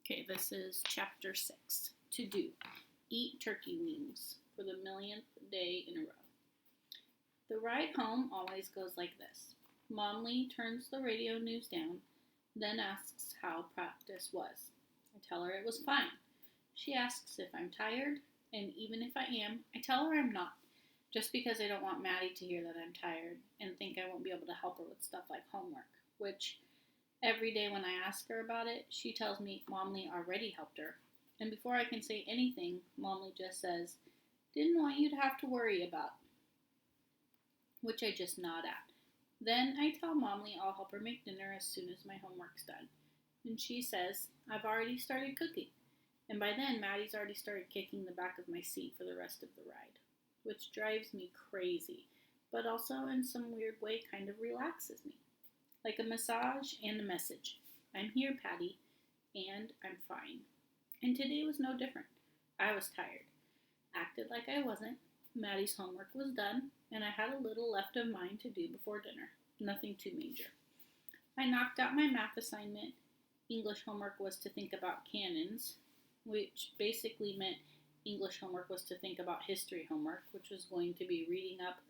Okay, this is chapter 6. To do. Eat turkey wings for the millionth day in a row. The ride home always goes like this. Momly turns the radio news down, then asks how practice was. I tell her it was fine. She asks if I'm tired, and even if I am, I tell her I'm not, just because I don't want Maddie to hear that I'm tired and think I won't be able to help her with stuff like homework, which every day when I ask her about it, she tells me Momly already helped her. And before I can say anything, Momly just says, "Didn't want you to have to worry about," which I just nod at. Then I tell Momly I'll help her make dinner as soon as my homework's done. And she says, "I've already started cooking." And by then, Maddie's already started kicking the back of my seat for the rest of the ride, which drives me crazy, but also in some weird way kind of relaxes me. Like a massage and a message. I'm here, Patty, and I'm fine. And today was no different. I was tired. Acted like I wasn't. Maddie's homework was done, and I had a little left of mine to do before dinner. Nothing too major. I knocked out my math assignment. English homework was to think about cannons, which basically meant English homework was to think about history homework, which was going to be reading up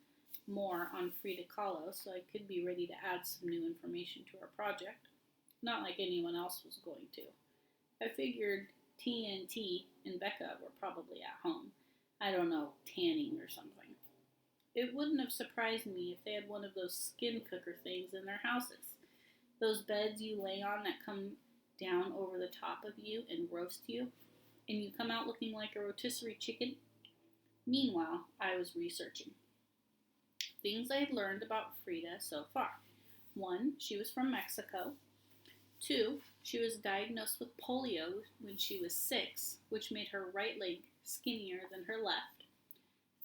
more on Frida Kahlo, so I could be ready to add some new information to our project. Not like anyone else was going to. I figured TNT and Becca were probably at home. I don't know, tanning or something. It wouldn't have surprised me if they had one of those skin cooker things in their houses. Those beds you lay on that come down over the top of you and roast you, and you come out looking like a rotisserie chicken. Meanwhile, I was researching things I had learned about Frida so far. 1, she was from Mexico. 2, she was diagnosed with polio when she was 6, which made her right leg skinnier than her left.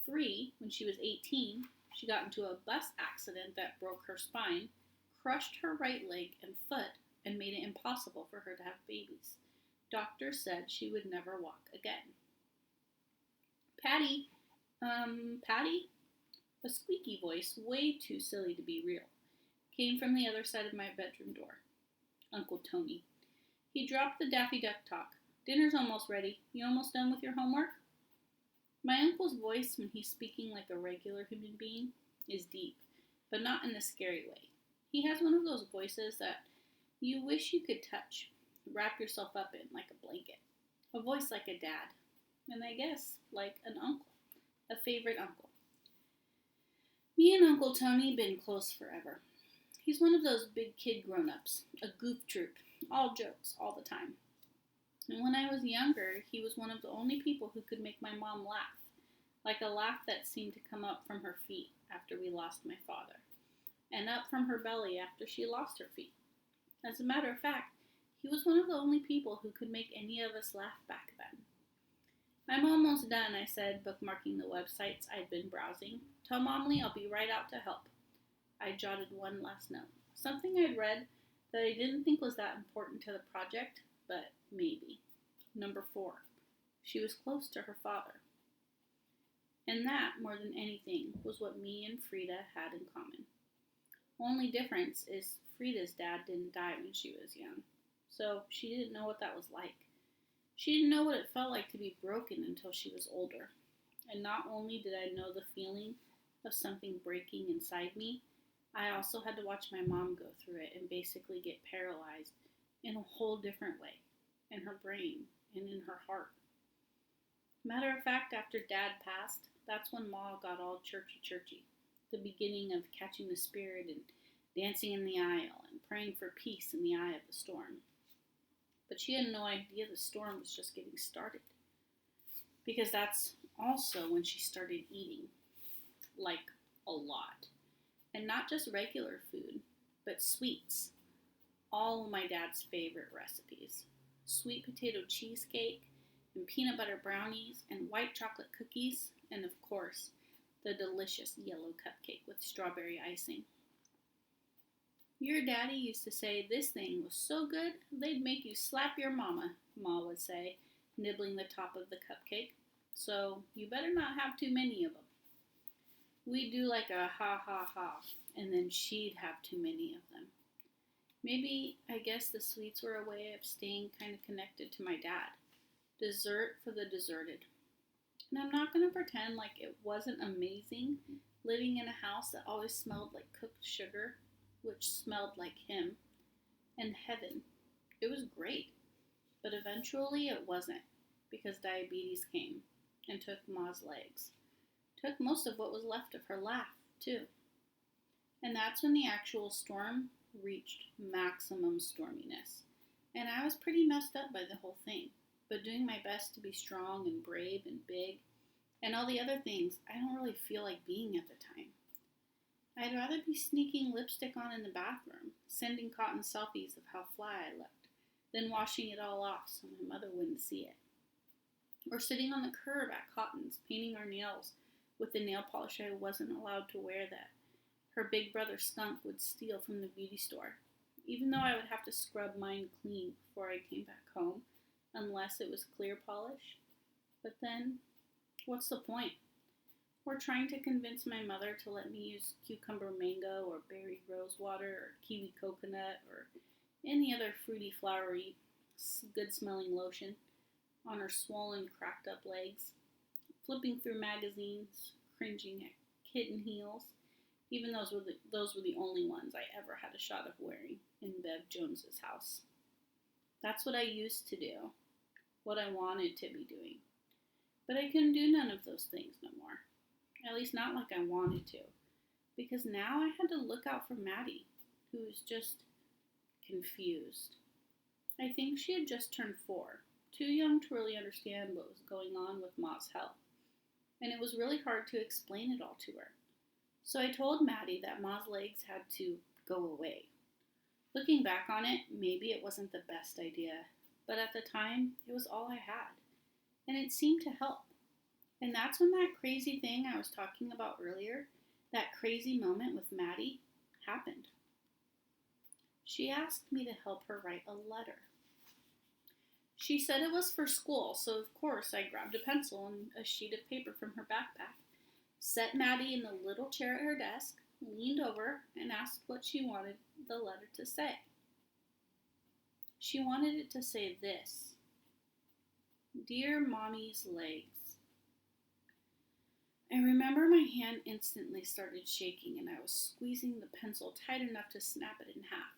3, when she was 18, she got into a bus accident that broke her spine, crushed her right leg and foot, and made it impossible for her to have babies. Doctors said she would never walk again. Patty? Patty? A squeaky voice, way too silly to be real, came from the other side of my bedroom door. Uncle Tony. He dropped the Daffy Duck talk. "Dinner's almost ready. You almost done with your homework?" My uncle's voice, when he's speaking like a regular human being, is deep, but not in a scary way. He has one of those voices that you wish you could touch, wrap yourself up in like a blanket. A voice like a dad, and I guess like an uncle, a favorite uncle. Me and Uncle Tony been close forever. He's one of those big kid grown-ups, a goof troop, all jokes, all the time. And when I was younger, he was one of the only people who could make my mom laugh, like a laugh that seemed to come up from her feet after we lost my father, and up from her belly after she lost her feet. As a matter of fact, he was one of the only people who could make any of us laugh back then. "I'm almost done," I said, bookmarking the websites I'd been browsing. "Tell Momly I'll be right out to help." I jotted one last note. Something I'd read that I didn't think was that important to the project, but maybe. Number 4. She was close to her father. And that, more than anything, was what me and Frida had in common. Only difference is Frida's dad didn't die when she was young, so she didn't know what that was like. She didn't know what it felt like to be broken until she was older. And not only did I know the feeling of something breaking inside me, I also had to watch my mom go through it and basically get paralyzed in a whole different way, in her brain and in her heart. Matter of fact, after Dad passed, that's when Ma got all churchy, the beginning of catching the spirit and dancing in the aisle and praying for peace in the eye of the storm. But she had no idea the storm was just getting started, because that's also when she started eating, like a lot. And not just regular food, but sweets. All of my dad's favorite recipes. Sweet potato cheesecake, and peanut butter brownies, and white chocolate cookies, and of course, the delicious yellow cupcake with strawberry icing. "Your daddy used to say this thing was so good, they'd make you slap your mama," Ma would say, nibbling the top of the cupcake. "So you better not have too many of them." We'd do like a ha ha ha, and then she'd have too many of them. I guess the sweets were a way of staying kind of connected to my dad. Dessert for the deserted. And I'm not going to pretend like it wasn't amazing living in a house that always smelled like cooked sugar, which smelled like him, and heaven. It was great. But eventually it wasn't, because diabetes came and took Ma's legs. Took most of what was left of her laugh, too. And that's when the actual storm reached maximum storminess. And I was pretty messed up by the whole thing, but doing my best to be strong and brave and big, and all the other things I don't really feel like being at the time. I'd rather be sneaking lipstick on in the bathroom, sending Cotton selfies of how fly I looked, than washing it all off so my mother wouldn't see it. Or sitting on the curb at Cotton's, painting our nails with the nail polish I wasn't allowed to wear that her big brother Skunk would steal from the beauty store, even though I would have to scrub mine clean before I came back home, unless it was clear polish. But then, what's the point? Or trying to convince my mother to let me use cucumber mango or berry rose water or kiwi coconut or any other fruity, flowery, good-smelling lotion on her swollen, cracked-up legs, flipping through magazines, cringing at kitten heels. Even those were the only ones I ever had a shot of wearing in Bev Jones's house. That's what I used to do, what I wanted to be doing. But I couldn't do none of those things no more. At least not like I wanted to. Because now I had to look out for Maddie, who was just confused. I think she had just turned 4, too young to really understand what was going on with Ma's health. And it was really hard to explain it all to her. So I told Maddie that Ma's legs had to go away. Looking back on it, maybe it wasn't the best idea, but at the time, it was all I had. And it seemed to help. And that's when that crazy thing I was talking about earlier, that crazy moment with Maddie, happened. She asked me to help her write a letter. She said it was for school, so of course I grabbed a pencil and a sheet of paper from her backpack, set Maddie in the little chair at her desk, leaned over, and asked what she wanted the letter to say. She wanted it to say this: Dear Mommy's legs. I remember my hand instantly started shaking and I was squeezing the pencil tight enough to snap it in half,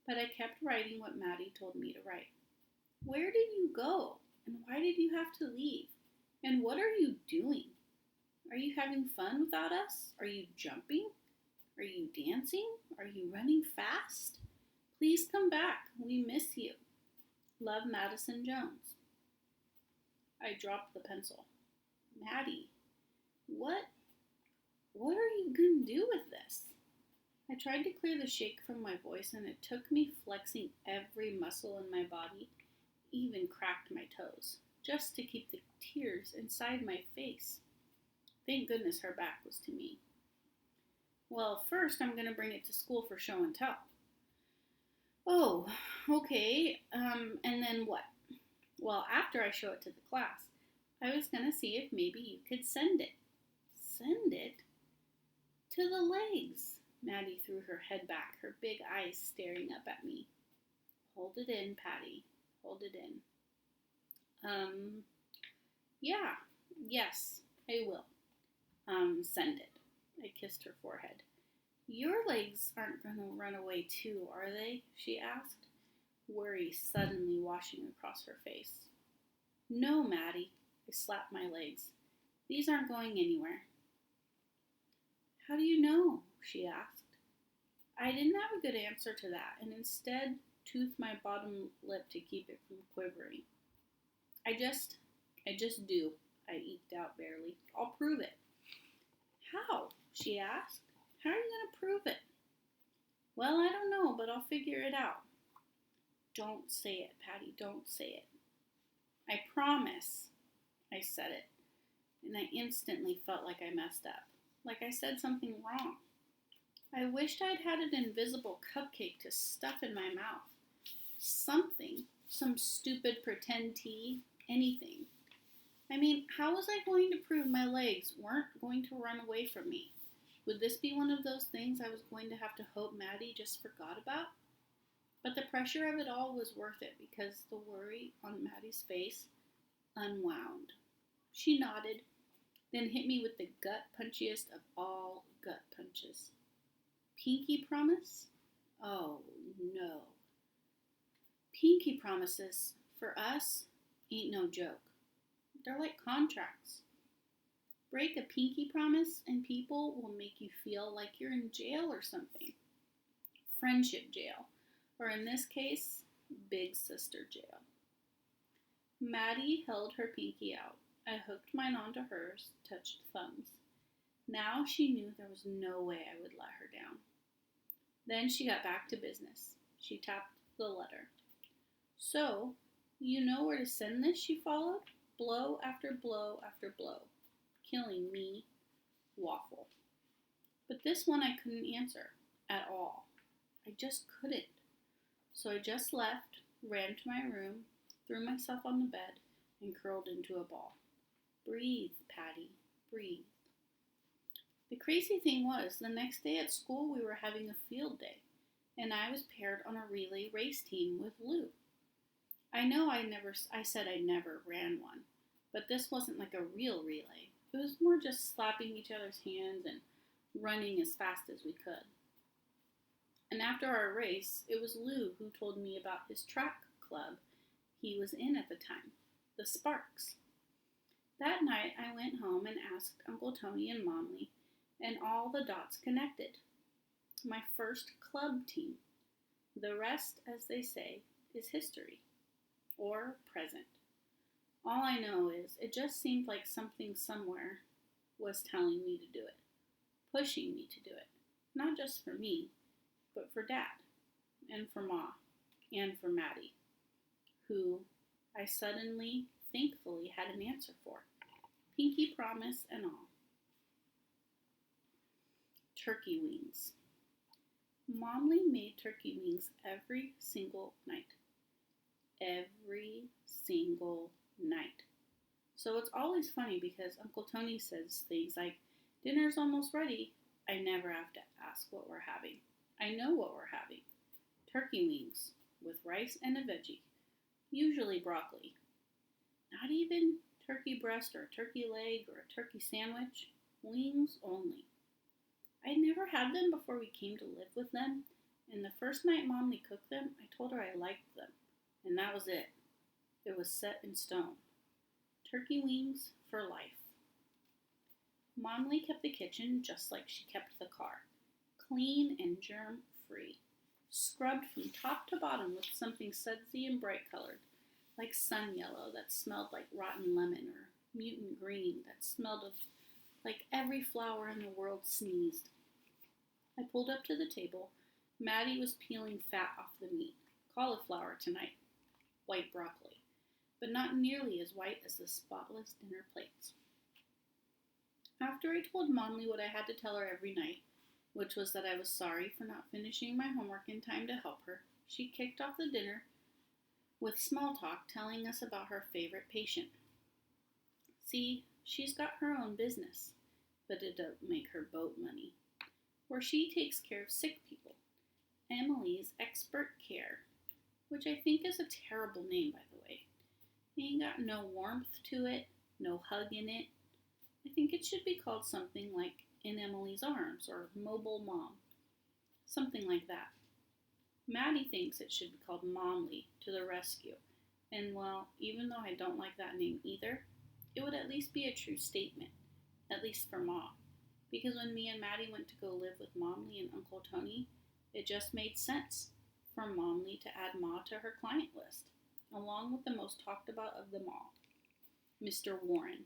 but I kept writing what Maddie told me to write. Where did you go? And why did you have to leave? And what are you doing? Are you having fun without us? Are you jumping? Are you dancing? Are you running fast? Please come back. We miss you. Love, Madison Jones. I dropped the pencil. Maddie, what are you going to do with this? I tried to clear the shake from my voice, and it took me flexing every muscle in my body, even cracked my toes, just to keep the tears inside my face. Thank goodness her back was to me. Well, first I'm going to bring it to school for show and tell. Oh, okay, and then what? Well, after I show it to the class, I was going to see if maybe you could send it. Send it? To the legs. Maddie threw her head back, her big eyes staring up at me. Hold it in, Patty. Hold it in. Yes, I will. Send it. I kissed her forehead. Your legs aren't going to run away too, are they? She asked, worry suddenly washing across her face. No, Maddie. I slapped my legs. These aren't going anywhere. How do you know? She asked. I didn't have a good answer to that, and instead toothed my bottom lip to keep it from quivering. I just do, I eked out barely. I'll prove it. How? She asked. How are you going to prove it? Well, I don't know, but I'll figure it out. Don't say it, Patty, don't say it. I promise. I said it, and I instantly felt like I messed up, like I said something wrong. I wished I'd had an invisible cupcake to stuff in my mouth. Something, some stupid pretend tea, anything. I mean, how was I going to prove my legs weren't going to run away from me? Would this be one of those things I was going to have to hope Maddie just forgot about? But the pressure of it all was worth it because the worry on Maddie's face unwound. She nodded, then hit me with the gut punchiest of all gut punches. Pinky promise? Oh, no. Pinky promises, for us, ain't no joke. They're like contracts. Break a pinky promise and people will make you feel like you're in jail or something. Friendship jail, or in this case, big sister jail. Maddie held her pinky out. I hooked mine onto hers, touched thumbs. Now she knew there was no way I would let her down. Then she got back to business. She tapped the letter. So, you know where to send this, she followed. Blow after blow after blow. Killing me, Waffle. But this one I couldn't answer at all. I just couldn't. So I just left, ran to my room, threw myself on the bed, and curled into a ball. Breathe, Patty, breathe. The crazy thing was, the next day at school we were having a field day, and I was paired on a relay race team with Lou. I know I said I never ran one, but this wasn't like a real relay. It was more just slapping each other's hands and running as fast as we could. And after our race, it was Lou who told me about his track club he was in at the time, the Sparks. That night I went home and asked Uncle Tony and Momley, and all the dots connected. My first club team. The rest, as they say, is history. Or present. All I know is it just seemed like something somewhere was telling me to do it, pushing me to do it, not just for me, but for Dad, and for Ma, and for Maddie, who I suddenly, thankfully, had an answer for, pinky promise and all. Turkey wings. Momley made turkey wings every single night. Every single night. So it's always funny because Uncle Tony says things like, dinner's almost ready. I never have to ask what we're having. I know what we're having. Turkey wings with rice and a veggie. Usually broccoli. Not even turkey breast or a turkey leg or a turkey sandwich. Wings only. I'd never had them before we came to live with them, and the first night Momley cooked them, I told her I liked them. And that was it. It was set in stone. Turkey wings for life. Momley kept the kitchen just like she kept the car. Clean and germ-free. Scrubbed from top to bottom with something sudsy and bright colored, like sun yellow that smelled like rotten lemon, or mutant green that smelled of like every flower in the world sneezed. I pulled up to the table. Maddie was peeling fat off the meat. Cauliflower tonight. White broccoli, but not nearly as white as the spotless dinner plates. After I told Momley what I had to tell her every night, which was that I was sorry for not finishing my homework in time to help her, she kicked off the dinner with small talk telling us about her favorite patient. See, she's got her own business, but it don't make her boat money, where she takes care of sick people. Emily's Expert Care, which I think is a terrible name, by the way. It ain't got no warmth to it, no hug in it. I think it should be called something like In Emily's Arms or Mobile Mom. Something like that. Maddie thinks it should be called Momley, to the rescue. And well, even though I don't like that name either, it would at least be a true statement. At least for Ma. Because when me and Maddie went to go live with Momley and Uncle Tony, it just made sense for Momley to add Ma to her client list, along with the most talked about of them all, Mr. Warren,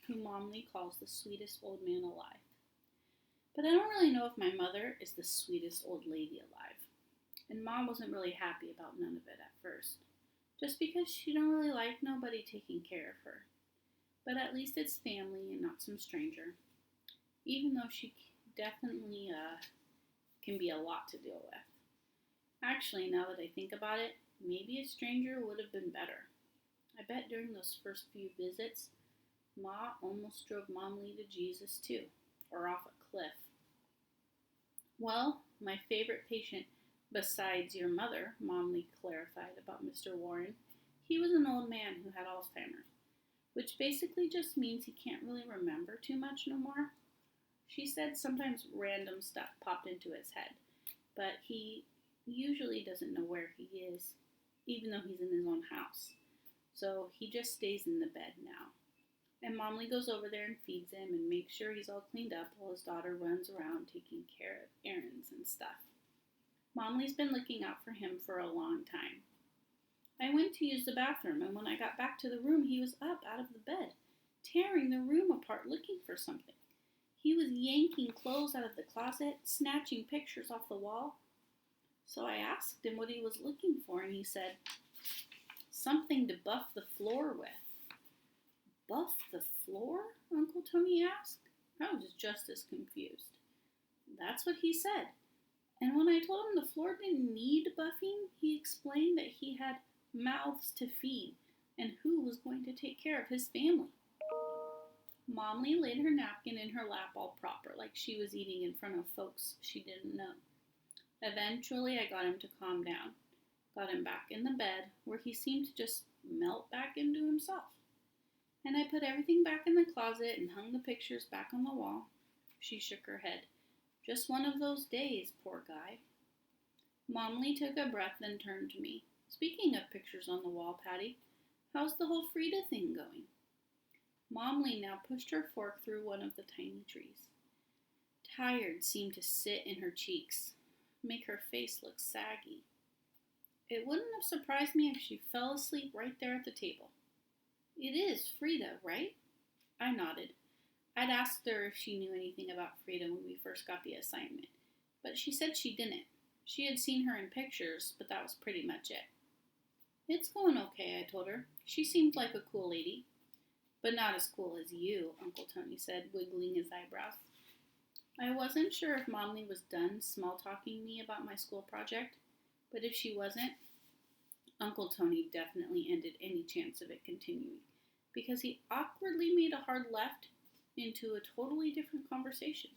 who Momley calls the sweetest old man alive. But I don't really know if my mother is the sweetest old lady alive, and Mom wasn't really happy about none of it at first, just because she don't really like nobody taking care of her. But at least it's family and not some stranger, even though she definitely can be a lot to deal with. Actually, now that I think about it, maybe a stranger would have been better. I bet during those first few visits, Ma almost drove Momley to Jesus too, or off a cliff. Well, my favorite patient Besides your mother, Momley clarified about Mr. Warren, he was an old man who had Alzheimer's, which basically just means he can't really remember too much no more. She said sometimes random stuff popped into his head, but he usually doesn't know where he is, even though he's in his own house. So he just stays in the bed now. And Momley goes over there and feeds him and makes sure he's all cleaned up while his daughter runs around taking care of errands and stuff. Momley's been looking out for him for a long time. I went to use the bathroom, and when I got back to the room, he was up out of the bed, tearing the room apart looking for something. He was yanking clothes out of the closet, snatching pictures off the wall. So I asked him what he was looking for, and he said, something to buff the floor with. Buff the floor? Uncle Tony asked. I was just as confused. That's what he said. And when I told him the floor didn't need buffing, he explained that he had mouths to feed and who was going to take care of his family. Momley laid her napkin in her lap all proper, like she was eating in front of folks she didn't know. Eventually, I got him to calm down, got him back in the bed, where he seemed to just melt back into himself. And I put everything back in the closet and hung the pictures back on the wall. She shook her head. Just one of those days, poor guy. Momley took a breath and turned to me. Speaking of pictures on the wall, Patty, how's the whole Frida thing going? Momley now pushed her fork through one of the tiny trees. Tired seemed to sit in her cheeks, make her face look saggy. It wouldn't have surprised me if she fell asleep right there at the table. It is Frida, right? I nodded. I'd asked her if she knew anything about Frida when we first got the assignment, but she said she didn't. She had seen her in pictures, but that was pretty much it. It's going okay, I told her. She seemed like a cool lady. But not as cool as you, Uncle Tony said, wiggling his eyebrows. I wasn't sure if Momley was done small-talking me about my school project, but if she wasn't, Uncle Tony definitely ended any chance of it continuing, because he awkwardly made a hard left into a totally different conversation.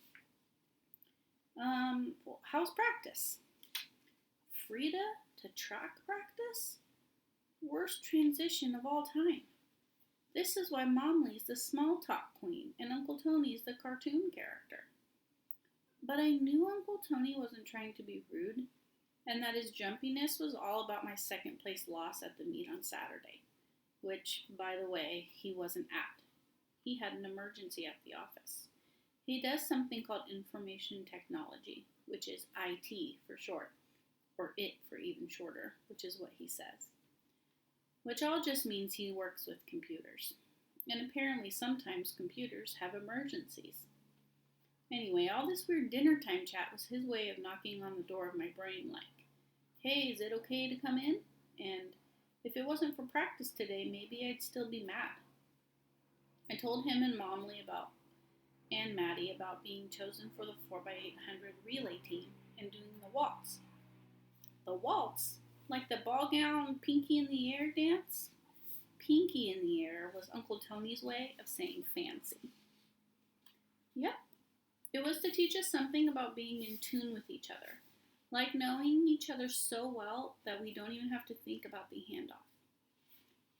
How's practice? Frida to track practice? Worst transition of all time. This is why Momley's the small talk queen and Uncle Tony's the cartoon character. But I knew Uncle Tony wasn't trying to be rude, and that his jumpiness was all about my second place loss at the meet on Saturday, which, by the way, he wasn't at. He had an emergency at the office. He does something called information technology, which is IT for short, or IT for even shorter, which is what he says. Which all just means he works with computers. And apparently sometimes computers have emergencies. Anyway, all this weird dinner time chat was his way of knocking on the door of my brain like, hey, is it okay to come in? And if it wasn't for practice today, maybe I'd still be mad. I told him and Momley and Maddie about being chosen for the 4x800 relay team and doing the waltz. The waltz? Like the ball gown pinkie in the air dance? Pinkie in the air was Uncle Tony's way of saying fancy. Yep. It was to teach us something about being in tune with each other, like knowing each other so well that we don't even have to think about the handoff.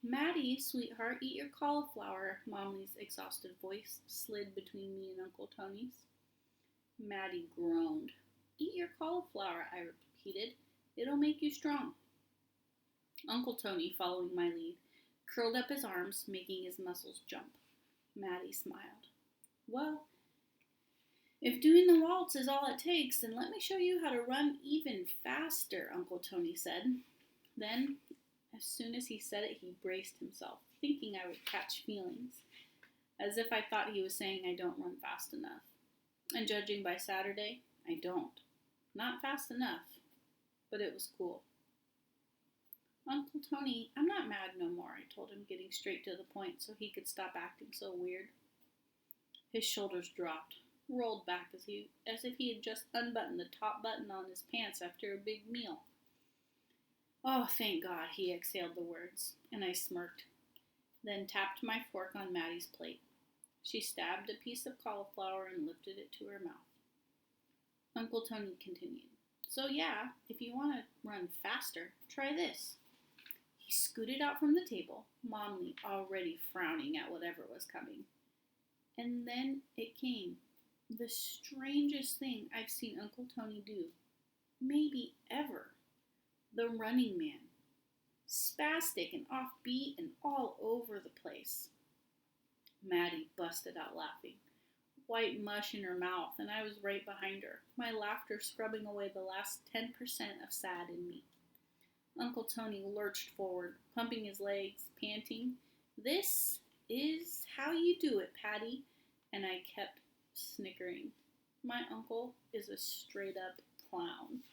Maddie, sweetheart, eat your cauliflower, Momley's exhausted voice slid between me and Uncle Tony's. Maddie groaned. Eat your cauliflower, I repeated. It'll make you strong. Uncle Tony, following my lead, curled up his arms, making his muscles jump. Maddie smiled. Well, if doing the waltz is all it takes, then let me show you how to run even faster, Uncle Tony said. Then, as soon as he said it, he braced himself, thinking I would catch feelings, as if I thought he was saying I don't run fast enough. And judging by Saturday, I don't. Not fast enough. But it was cool. Uncle Tony, I'm not mad no more, I told him, getting straight to the point so he could stop acting so weird. His shoulders dropped, rolled back as if he had just unbuttoned the top button on his pants after a big meal. Oh, thank God, he exhaled the words, and I smirked, then tapped my fork on Maddie's plate. She stabbed a piece of cauliflower and lifted it to her mouth. Uncle Tony continued. So yeah, if you want to run faster, try this. He scooted out from the table, Momley already frowning at whatever was coming. And then it came. The strangest thing I've seen Uncle Tony do. Maybe ever. The Running Man. Spastic and offbeat and all over the place. Maddie busted out laughing. White mush in her mouth, and I was right behind her, my laughter scrubbing away the last 10% of sad in me. Uncle Tony lurched forward, pumping his legs, panting, "This is how you do it, Patty," and I kept snickering. My uncle is a straight-up clown.